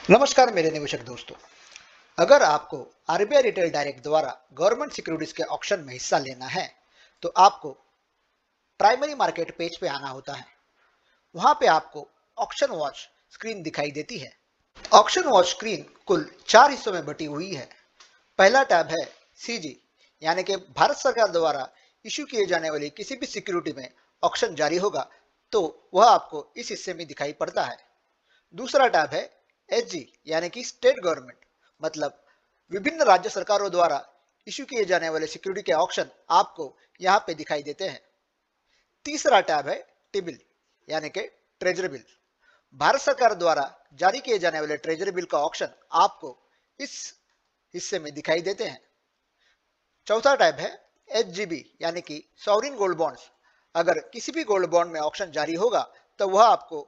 नमस्कार मेरे निवेशक दोस्तों। अगर आपको आरबीआई रिटेल डायरेक्ट द्वारा गवर्नमेंट सिक्योरिटीज के ऑक्शन में हिस्सा लेना है तो आपको प्राइमरी मार्केट पेज पे आना होता है। वहां पे आपको ऑक्शन वॉच स्क्रीन दिखाई देती है। ऑक्शन वॉच स्क्रीन कुल 4 हिस्सों में बटी हुई है। पहला टैब है सीजी, यानी कि भारत सरकार द्वारा इश्यू किए जाने वाली किसी भी सिक्योरिटी में ऑक्शन जारी होगा तो वह आपको इस हिस्से में दिखाई पड़ता है। दूसरा टैब है एसजी, यानी कि स्टेट गवर्नमेंट, मतलब विभिन्न राज्य सरकारों द्वारा इश्यू किए जाने वाले सिक्योरिटी के ऑक्शन आपको यहाँ पे दिखाई देते हैं। तीसरा टैब है टिबिल, यानी कि ट्रेजरी बिल। भारत सरकार द्वारा जारी किए जाने वाले ट्रेजरी बिल का ऑक्शन आपको इस हिस्से में दिखाई देते हैं। चौथा टैब है एचजीबी, यानी कि सॉवरिन गोल्ड बॉन्ड्स। अगर किसी भी गोल्ड बॉन्ड में ऑक्शन जारी होगा तो वह आपको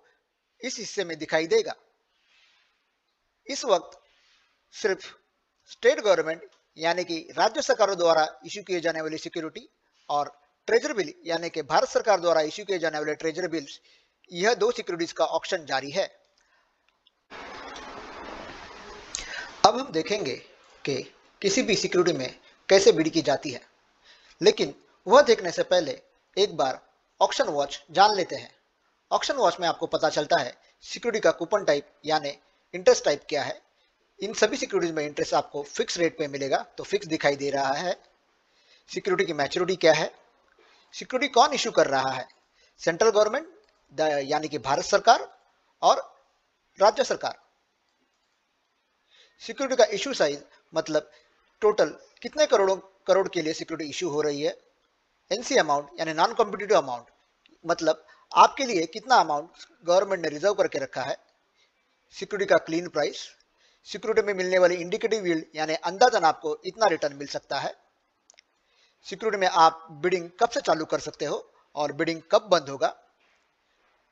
इस हिस्से में दिखाई देगा। इस वक्त सिर्फ स्टेट गवर्नमेंट यानी कि राज्य सरकारों द्वारा इश्यू किए जाने वाली सिक्योरिटी और ट्रेजरी बिल यानी कि भारत सरकार द्वारा इश्यू किए जाने वाले ट्रेजरी बिल्स, यह दो सिक्योरिटीज का ऑक्शन जारी है। अब हम देखेंगे कि किसी भी सिक्योरिटी में कैसे बिड की जाती है, लेकिन वह देखने से पहले एक बार ऑक्शन वॉच जान लेते हैं। ऑक्शन वॉच में आपको पता चलता है सिक्योरिटी का कूपन टाइप यानी इंटरेस्ट टाइप क्या है। इन सभी सिक्योरिटीज में इंटरेस्ट आपको फिक्स रेट पे मिलेगा, तो फिक्स दिखाई दे रहा है। सिक्योरिटी की मैच्योरिटी क्या है, सिक्योरिटी कौन इशू कर रहा है, सेंट्रल गवर्नमेंट यानी कि भारत सरकार और राज्य सरकार। सिक्योरिटी का इशू साइज, मतलब टोटल कितने करोड़ के लिए सिक्योरिटी इशू हो रही है। एनसी अमाउंट यानी नॉन कॉम्पिटिटिव अमाउंट, मतलब आपके लिए कितना अमाउंट गवर्नमेंट ने रिजर्व करके रखा है। सिक्योरिटी का क्लीन प्राइस, सिक्योरिटी में मिलने वाली इंडिकेटिव यील्ड यानी अंदाजन आपको इतना रिटर्न मिल सकता है। सिक्योरिटी में आप बिडिंग कब से चालू कर सकते हो और बिडिंग कब बंद होगा।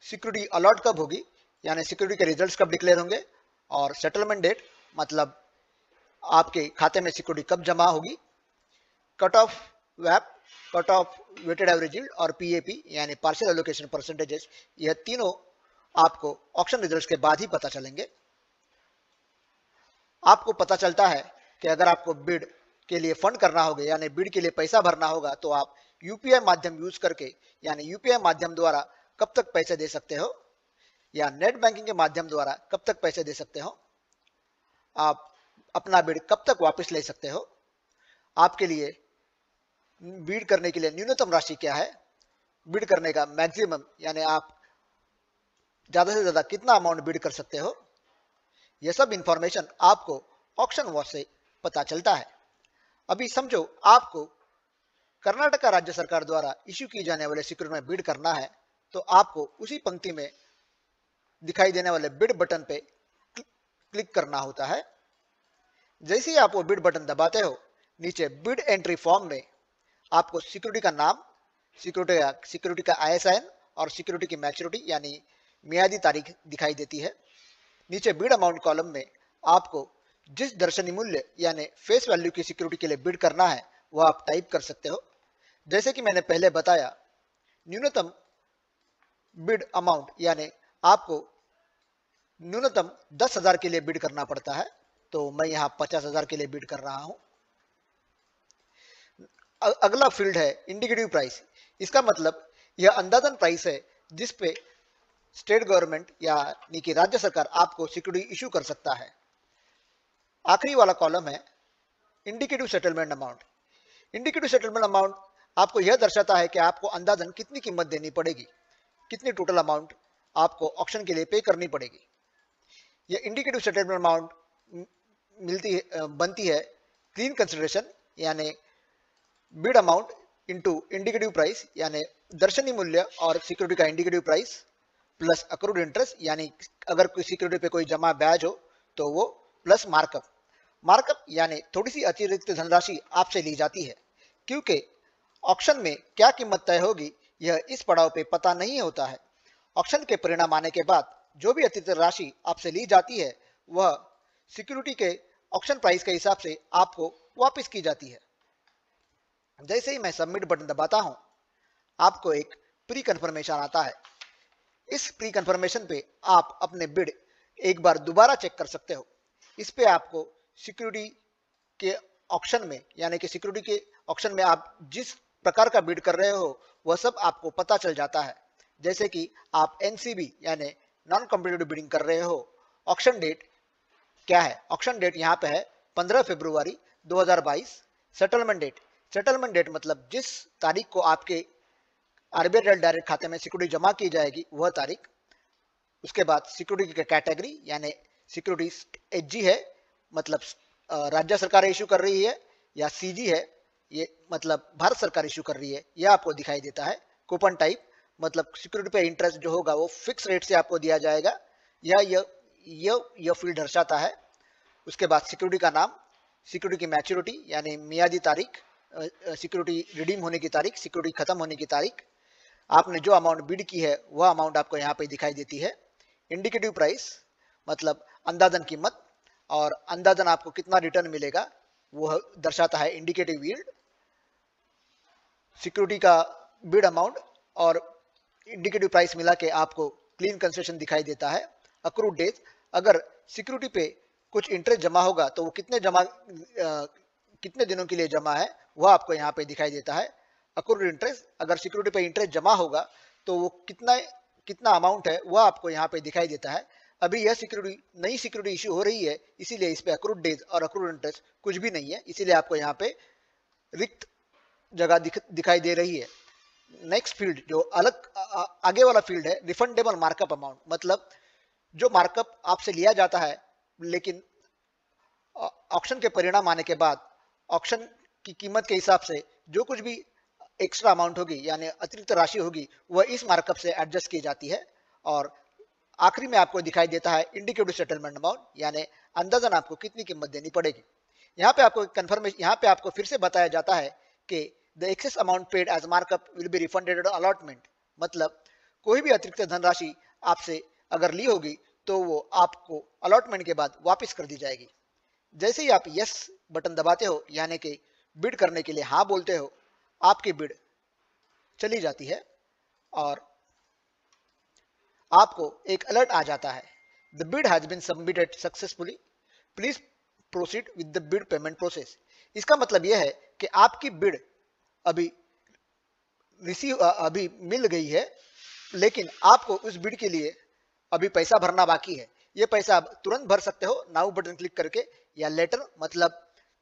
सिक्योरिटी अलॉट कब होगी, यानी सिक्योरिटी के रिजल्ट्स कब डिक्लेयर होंगे। और सेटलमेंट डेट, मतलब आपके खाते में सिक्योरिटी कब जमा होगी। कट ऑफ वैप, cut off weighted average yield और पीएपी यानी पार्शियल एलोकेशन परसेंटेजेस, यह तीनों आपको ऑक्शन रिजल्ट्स के बाद ही पता चलेंगे। आपको पता चलता है कि अगर आपको बिड के लिए फंड करना होगा यानी बिड के लिए पैसा भरना होगा तो आप यूपीआई माध्यम यूज करके यानी यूपीआई माध्यम द्वारा कब तक पैसे दे सकते हो, या नेट बैंकिंग के माध्यम द्वारा कब तक पैसे दे सकते हो। आप अपना बिड कब तक वापस ले सकते हो। आपके लिए बिड करने के लिए न्यूनतम राशि क्या है, बिड करने का मैक्सिमम यानी आप ज्यादा से ज्यादा कितना अमाउंट बिड कर सकते हो। यह सब इंफॉर्मेशन आपको ऑक्शन वॉच से पता चलता है। अभी समझो आपको कर्नाटक राज्य सरकार द्वारा इश्यू की जाने वाले सिक्योरिटी में बिड करना है, तो आपको उसी पंक्ति में दिखाई देने वाले बिड बटन पे क्लिक करना होता है। जैसे ही आप वो बिड बटन दबाते हो, नीचे बिड एंट्री फॉर्म में आपको सिक्योरिटी का नाम, सिक्योरिटी का आईएसआईएन और सिक्योरिटी की मैच्योरिटी यानी मियादी तारीख दिखाई देती है। नीचे बिड अमाउंट कॉलम में आपको जिस दर्शनी मूल्य यानी फेस वैल्यू की सिक्योरिटी के लिए बिड करना है वह आप टाइप कर सकते हो। जैसे कि मैंने पहले बताया, न्यूनतम बिड अमाउंट यानी आपको न्यूनतम 10,000 के लिए बिड करना पड़ता है, तो मैं यहाँ 50,000 के लिए बिड कर रहा हूँ। अगला फील्ड है इंडिकेटिव प्राइस। इसका मतलब यह अंदाजन प्राइस है जिस पे स्टेट गवर्नमेंट यानी कि राज्य सरकार आपको सिक्योरिटी इशू कर सकता है। आखिरी वाला कॉलम है indicative settlement amount. Indicative settlement amount आपको यह दर्शाता है कि आपको अंदाजन कितनी कीमत देनी पड़ेगी, कितनी टोटल अमाउंट आपको ऑक्शन के लिए पे करनी पड़ेगी। यह इंडिकेटिव सेटलमेंट अमाउंट बनती है क्लीन कंसिडरेशन यानी bid amount into indicative price यानी दर्शनी मूल्य और सिक्योरिटी का indicative price plus accrued interest, यानी अगर कोई सिक्योरिटी पे कोई जमा ब्याज हो तो वो, प्लस मार्कअप। मार्कअप यानी थोड़ी सी अतिरिक्त धनराशि आपसे ली जाती है, क्योंकि ऑक्शन में क्या कीमत तय होगी यह इस पड़ाव पे पता नहीं होता है। ऑक्शन के परिणाम आने के बाद जो भी अतिरिक्त राशि आपसे ली जाती है वह सिक्योरिटी के ऑक्शन प्राइस के हिसाब से आपको वापस की जाती है। जैसे ही मैं सबमिट बटन दबाता हूं, आपको एक प्री कंफर्मेशन आता है। इस प्री कंफर्मेशन पे आप अपने बिड एक बार दोबारा चेक कर सकते हो। इस पे आपको सिक्योरिटी के ऑक्शन में, यानी कि सिक्योरिटी के ऑक्शन में आप जिस प्रकार का बिड कर रहे हो वह सब आपको पता चल जाता है। जैसे कि आप एनसीबी यानी नॉन कॉम्पिटिटिव बिडिंग कर रहे हो। ऑक्शन डेट क्या है? ऑक्शन डेट यहाँ पे है 15 फरवरी 2022। सेटलमेंट डेट मतलब जिस तारीख को आपके आरबीआई डायरेक्ट खाते में सिक्योरिटी जमा की जाएगी वह तारीख। उसके बाद सिक्योरिटी की कैटेगरी, यानी सिक्योरिटी एचजी है मतलब राज्य सरकार इशू कर रही है, या सीजी है ये मतलब भारत सरकार इशू कर रही है, यह आपको दिखाई देता है। कूपन टाइप मतलब सिक्योरिटी पे इंटरेस्ट जो होगा वो फिक्स रेट से आपको दिया जाएगा, या यह फील्ड दर्शाता है। उसके बाद सिक्योरिटी का नाम, सिक्योरिटी की मैच्योरिटी यानी मियादी तारीख, सिक्योरिटी रिडीम होने की तारीख, सिक्योरिटी खत्म होने की तारीख, आपने जो अमाउंट बिड की है वह अमाउंट आपको यहाँ पे दिखाई देती है। इंडिकेटिव प्राइस मतलब अंदाजन कीमत, और अंदाजन आपको कितना रिटर्न मिलेगा वह दर्शाता है इंडिकेटिव यील्ड। सिक्योरिटी का बिड अमाउंट और इंडिकेटिव प्राइस मिला के आपको क्लीन कंसेशन दिखाई देता है। अक्रूड डेज, अगर सिक्योरिटी पे कुछ इंटरेस्ट जमा होगा तो वो कितने दिनों के लिए जमा है वह आपको यहाँ पे दिखाई देता है। अक्रूड इंटरेस्ट, अगर सिक्योरिटी पे इंटरेस्ट जमा होगा तो वो कितना अमाउंट है वह आपको यहाँ पे दिखाई देता है। अभी यह नई सिक्योरिटी इशू हो रही है, इसीलिए इस पे अक्रूड डेज और अक्रूड इंटरेस्ट कुछ भी नहीं है, इसीलिए आपको यहाँ पे रिक्त जगह दिखाई दे रही है। नेक्स्ट फील्ड जो आगे वाला फील्ड है, रिफंडेबल मार्कअप अमाउंट, मतलब जो मार्कअप आपसे लिया जाता है लेकिन ऑक्शन के परिणाम आने के बाद ऑक्शन की कीमत के हिसाब से जो कुछ भी एक्स्ट्रा अमाउंट होगी यानी अतिरिक्त राशि होगी वह इस मार्कअप से एडजस्ट की जाती है। और आखिरी में आपको दिखाई देता है इंडिकेटिव सेटलमेंट अमाउंट, यानी अंदाजन आपको कितनी कीमत देनी पड़ेगी। यहाँ पे आपको कंफर्मेशन, यहाँ पे आपको फिर से बताया जाता है कि the excess amount paid as markup will be refunded allotment, मतलब कोई भी अतिरिक्त धनराशि आपसे अगर ली होगी तो वो आपको अलॉटमेंट के बाद वापस कर दी जाएगी। जैसे ही आप यस बटन दबाते हो यानी कि बिड करने के लिए हाँ बोलते हो, आपकी बिड चली जाती है और आपको एक अलर्ट आ जाता है, the bid has been submitted successfully, please proceed with the bid payment process. इसका मतलब यह है कि आपकी बिड अभी अभी मिल गई है, लेकिन आपको उस बिड के लिए अभी पैसा भरना बाकी है। ये पैसा आप तुरंत भर सकते हो नाउ बटन क्लिक करके, या लेटर मतलब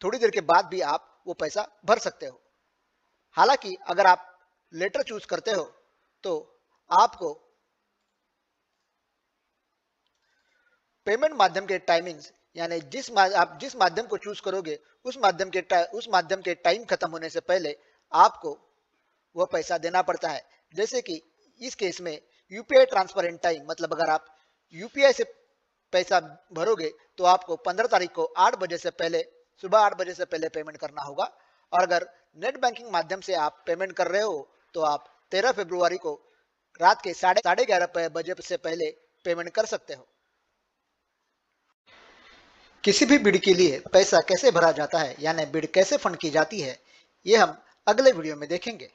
थोड़ी देर के बाद भी आप वो पैसा भर सकते हो। हालांकि अगर आप लेटर चूज करते हो तो आपको पेमेंट माध्यम के टाइमिंग्स, यानी आप जिस माध्यम को चूज करोगे उस माध्यम के टाइम खत्म होने से पहले आपको वह पैसा देना पड़ता है। जैसे कि इस केस में यूपीआई ट्रांसफर इन टाइम, मतलब अगर आप यूपीआई से पैसा भरोगे तो आपको 15 तारीख को 8 बजे से पहले, सुबह 8 बजे से पहले पेमेंट करना होगा। और अगर नेट बैंकिंग माध्यम से आप पेमेंट कर रहे हो तो आप 13 फरवरी को रात के 11:30 बजे से पहले पेमेंट कर सकते हो। किसी भी बिड के लिए पैसा कैसे भरा जाता है यानी बिड कैसे फंड की जाती है, ये हम अगले वीडियो में देखेंगे।